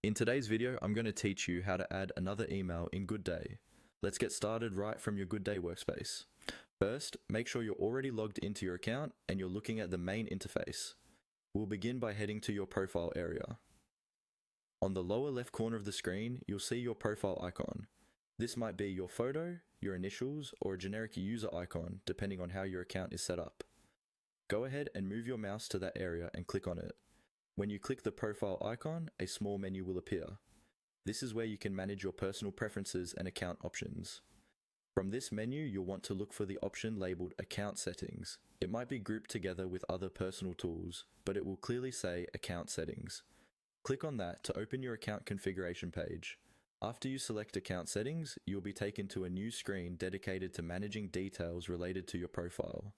In today's video, I'm going to teach you how to add another email in Goodday. Let's get started right from your Goodday workspace. First, make sure you're already logged into your account and you're looking at the main interface. We'll begin by heading to your profile area. On the lower left corner of the screen, you'll see your profile icon. This might be your photo, your initials, or a generic user icon, depending on how your account is set up. Go ahead and move your mouse to that area and click on it. When you click the profile icon, a small menu will appear. This is where you can manage your personal preferences and account options. From this menu, you'll want to look for the option labeled Account Settings. It might be grouped together with other personal tools, but it will clearly say Account Settings. Click on that to open your account configuration page. After you select Account Settings, you'll be taken to a new screen dedicated to managing details related to your profile.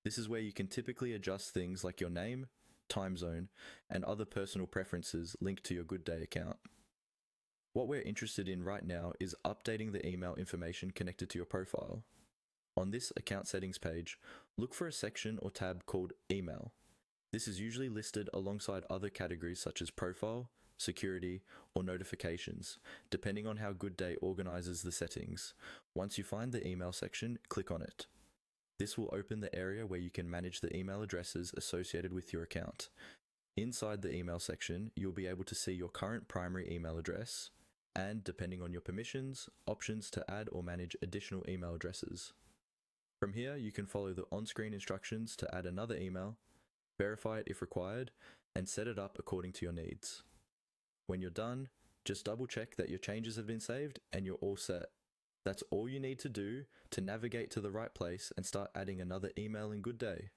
This is where you can typically adjust things like your name, time zone, and other personal preferences linked to your Goodday account. What we're interested in right now is updating the email information connected to your profile. On this account settings page, look for a section or tab called Email. This is usually listed alongside other categories such as Profile, Security, or Notifications, depending on how Goodday organizes the settings. Once you find the email section, click on it. This will open the area where you can manage the email addresses associated with your account. Inside the email section, you'll be able to see your current primary email address and, depending on your permissions, options to add or manage additional email addresses. From here, you can follow the on-screen instructions to add another email, verify it if required, and set it up according to your needs. When you're done, just double check that your changes have been saved and you're all set. That's all you need to do to navigate to the right place and start adding another email in Goodday.